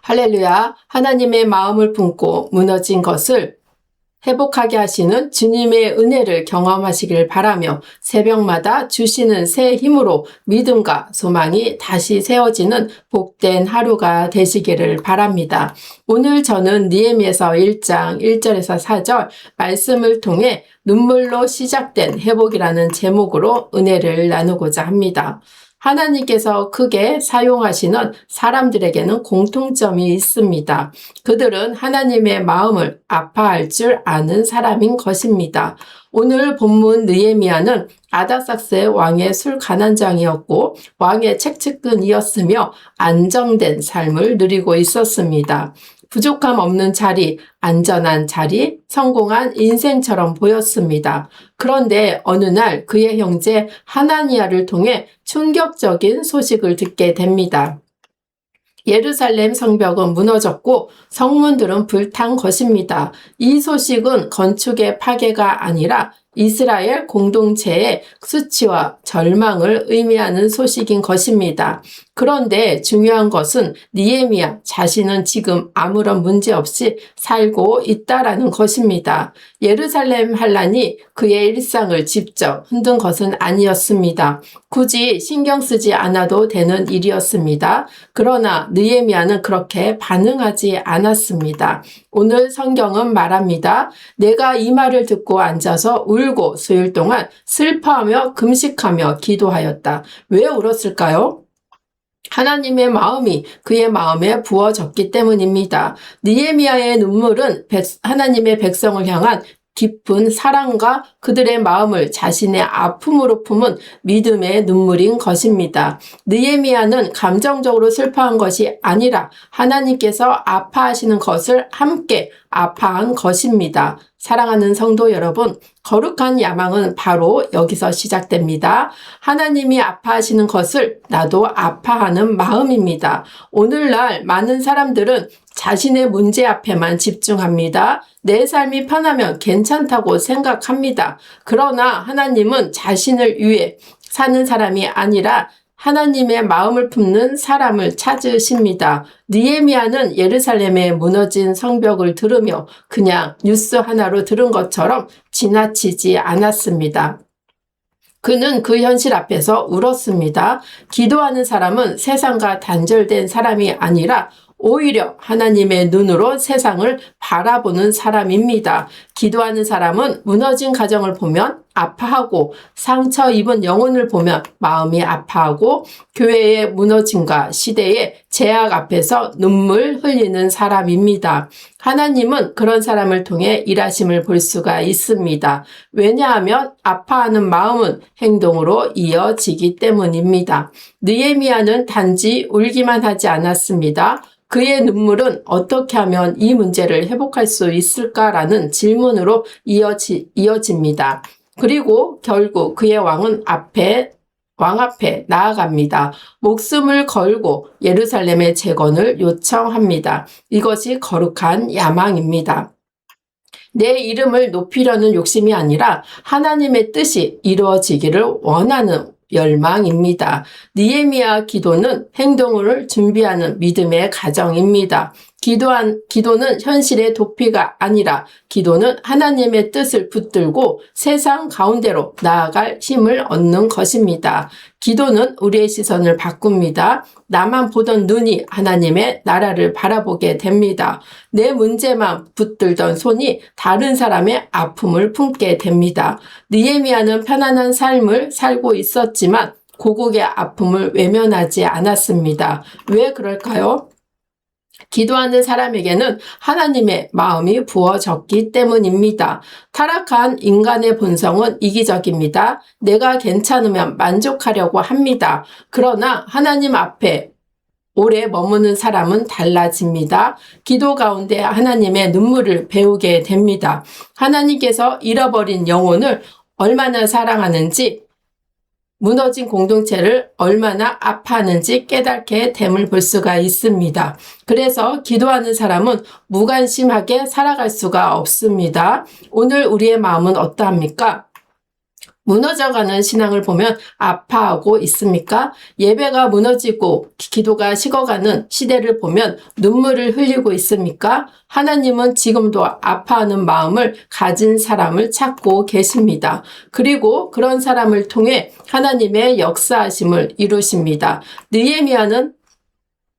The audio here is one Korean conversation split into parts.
할렐루야. 하나님의 마음을 품고 무너진 것을 회복하게 하시는 주님의 은혜를 경험하시길 바라며 새벽마다 주시는 새 힘으로 믿음과 소망이 다시 세워지는 복된 하루가 되시기를 바랍니다. 오늘 저는 느헤미야서 1장 1절에서 4절 말씀을 통해 눈물로 시작된 회복이라는 제목으로 은혜를 나누고자 합니다. 하나님께서 크게 사용하시는 사람들에게는 공통점이 있습니다. 그들은 하나님의 마음을 아파할 줄 아는 사람인 것입니다. 오늘 본문 느헤미야는 아닥사스의 왕의 술 가난장이었고 왕의 책측근이었으며 안정된 삶을 누리고 있었습니다. 부족함 없는 자리, 안전한 자리, 성공한 인생처럼 보였습니다. 그런데 어느 날 그의 형제 하나니야를 통해 충격적인 소식을 듣게 됩니다. 예루살렘 성벽은 무너졌고 성문들은 불탄 것입니다. 이 소식은 건축의 파괴가 아니라 이스라엘 공동체의 수치와 절망을 의미하는 소식인 것입니다. 그런데 중요한 것은 느헤미야 자신은 지금 아무런 문제 없이 살고 있다라는 것입니다. 예루살렘 환란이 그의 일상을 직접 흔든 것은 아니었습니다. 굳이 신경 쓰지 않아도 되는 일이었습니다. 그러나 느헤미야는 그렇게 반응하지 않았습니다. 오늘 성경은 말합니다. 내가 이 말을 듣고 앉아서 울고 수일 동안 슬퍼하며 금식하며 기도하였다. 왜 울었을까요? 하나님의 마음이 그의 마음에 부어졌기 때문입니다. 느헤미야의 눈물은 하나님의 백성을 향한 깊은 사랑과 그들의 마음을 자신의 아픔으로 품은 믿음의 눈물인 것입니다. 느헤미야는 감정적으로 슬퍼한 것이 아니라 하나님께서 아파하시는 것을 함께 아파한 것입니다. 사랑하는 성도 여러분, 거룩한 야망은 바로 여기서 시작됩니다. 하나님이 아파하시는 것을 나도 아파하는 마음입니다. 오늘날 많은 사람들은 자신의 문제 앞에만 집중합니다. 내 삶이 편하면 괜찮다고 생각합니다. 그러나 하나님은 자신을 위해 사는 사람이 아니라 하나님의 마음을 품는 사람을 찾으십니다. 느헤미야는 예루살렘의 무너진 성벽을 들으며 그냥 뉴스 하나로 들은 것처럼 지나치지 않았습니다. 그는 그 현실 앞에서 울었습니다. 기도하는 사람은 세상과 단절된 사람이 아니라 오히려 하나님의 눈으로 세상을 바라보는 사람입니다. 기도하는 사람은 무너진 가정을 보면 아파하고 상처 입은 영혼을 보면 마음이 아파하고 교회의 무너짐과 시대의 제약 앞에서 눈물 흘리는 사람입니다. 하나님은 그런 사람을 통해 일하심을 볼 수가 있습니다. 왜냐하면 아파하는 마음은 행동으로 이어지기 때문입니다. 느헤미야는 단지 울기만 하지 않았습니다. 그의 눈물은 어떻게 하면 이 문제를 회복할 수 있을까라는 질문으로 이어집니다. 그리고 결국 그의 왕 앞에 나아갑니다. 목숨을 걸고 예루살렘의 재건을 요청합니다. 이것이 거룩한 야망입니다. 내 이름을 높이려는 욕심이 아니라 하나님의 뜻이 이루어지기를 원하는 열망입니다. 느헤미야 기도는 행동을 준비하는 믿음의 가정입니다. 기도는 현실의 도피가 아니라 기도는 하나님의 뜻을 붙들고 세상 가운데로 나아갈 힘을 얻는 것입니다. 기도는 우리의 시선을 바꿉니다. 나만 보던 눈이 하나님의 나라를 바라보게 됩니다. 내 문제만 붙들던 손이 다른 사람의 아픔을 품게 됩니다. 느헤미야는 편안한 삶을 살고 있었지만 고국의 아픔을 외면하지 않았습니다. 왜 그럴까요? 기도하는 사람에게는 하나님의 마음이 부어졌기 때문입니다. 타락한 인간의 본성은 이기적입니다. 내가 괜찮으면 만족하려고 합니다. 그러나 하나님 앞에 오래 머무는 사람은 달라집니다. 기도 가운데 하나님의 눈물을 배우게 됩니다. 하나님께서 잃어버린 영혼을 얼마나 사랑하는지, 무너진 공동체를 얼마나 아파하는지 깨닫게 됨을 볼 수가 있습니다. 그래서 기도하는 사람은 무관심하게 살아갈 수가 없습니다. 오늘 우리의 마음은 어떠합니까? 무너져가는 신앙을 보면 아파하고 있습니까? 예배가 무너지고 기도가 식어가는 시대를 보면 눈물을 흘리고 있습니까? 하나님은 지금도 아파하는 마음을 가진 사람을 찾고 계십니다. 그리고 그런 사람을 통해 하나님의 역사하심을 이루십니다.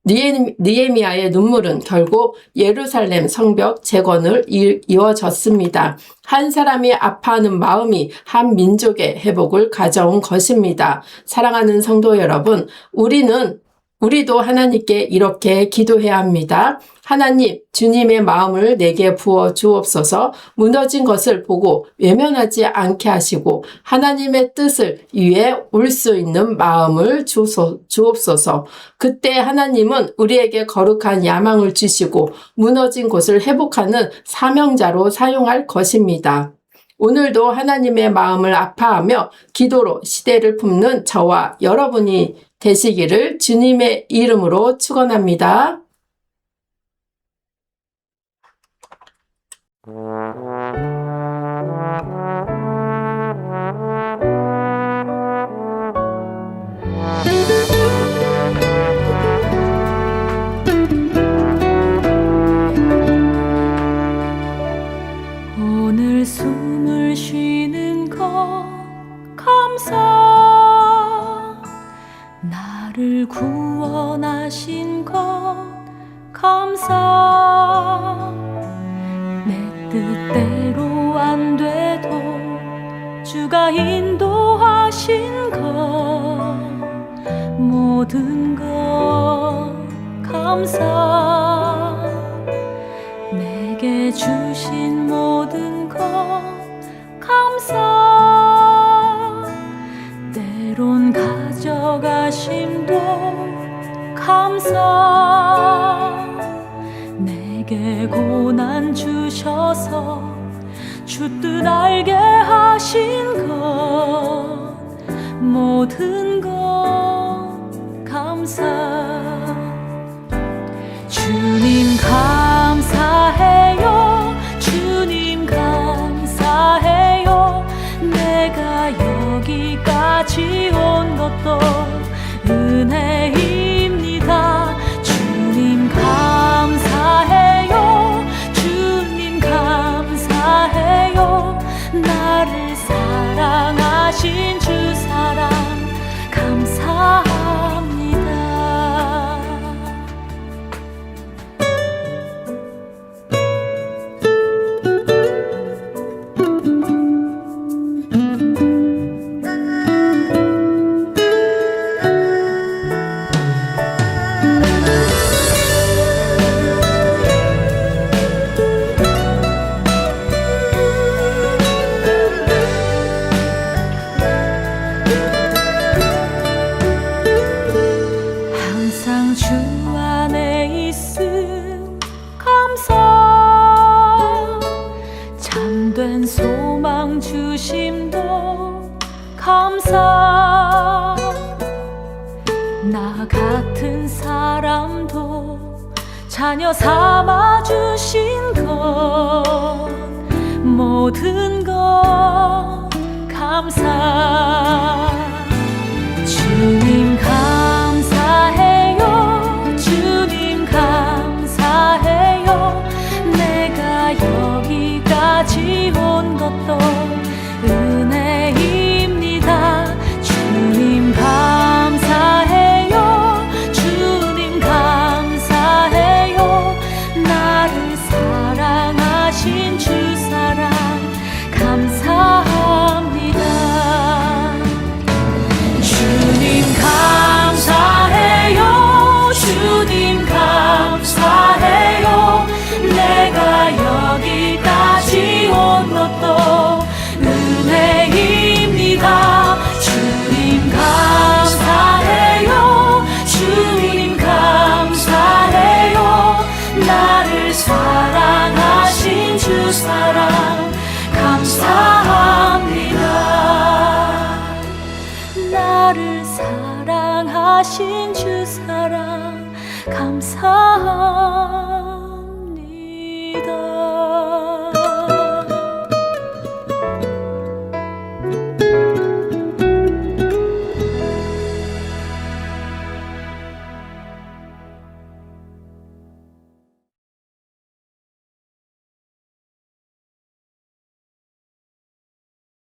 느헤미야의 눈물은 결국 예루살렘 성벽 재건을 이어졌습니다. 한 사람이 아파하는 마음이 한 민족의 회복을 가져온 것입니다. 사랑하는 성도 여러분, 우리도 하나님께 이렇게 기도해야 합니다. 하나님, 주님의 마음을 내게 부어 주옵소서. 무너진 것을 보고 외면하지 않게 하시고 하나님의 뜻을 위해 올 수 있는 마음을 주옵소서. 그때 하나님은 우리에게 거룩한 야망을 주시고 무너진 곳을 회복하는 사명자로 사용할 것입니다. 오늘도 하나님의 마음을 아파하며 기도로 시대를 품는 저와 여러분이 되시기를 주님의 이름으로 축원합니다. 오늘 숨을 쉬는 것 감사, 나를 구원하신 것 감사. 내 뜻대로 안 돼도 주가 인도하신 것 모든 것 감사. 내게 주신 모든 것 감사. 때론 가져가심도 감사. 내게 고난 주셔서 주 뜻 알게 하신 것 모든 것 감사. 주님 감사해요. 주님 감사해요. 내가 여기까지 온 것도 은혜입니다. 주님 감사해요. 주님 감사해요. 나를 사랑하신 주 사랑 감사합니다. 항상 주 안에 있음 감사. 참된 소망 주심도 감사. 나 같은 사람도 자녀 삼아 주신 것 모든 것 감사. 주님 감사해요. 주님 감사해요. 내가 여기까지 온 것도 은혜입니다. 주님 감사해요. 주님 감사해요. 나를 사랑하신 주 사랑 감사합니다. 주님 감사해요. 주님 감사해요. 내가 여기까지 온 것도 은혜입니다. 주님 감사해요. 주님 감사해요. 나를 사랑하신 주 사랑 감사합니다. 나를 사랑하신 주 사랑 감사합니다.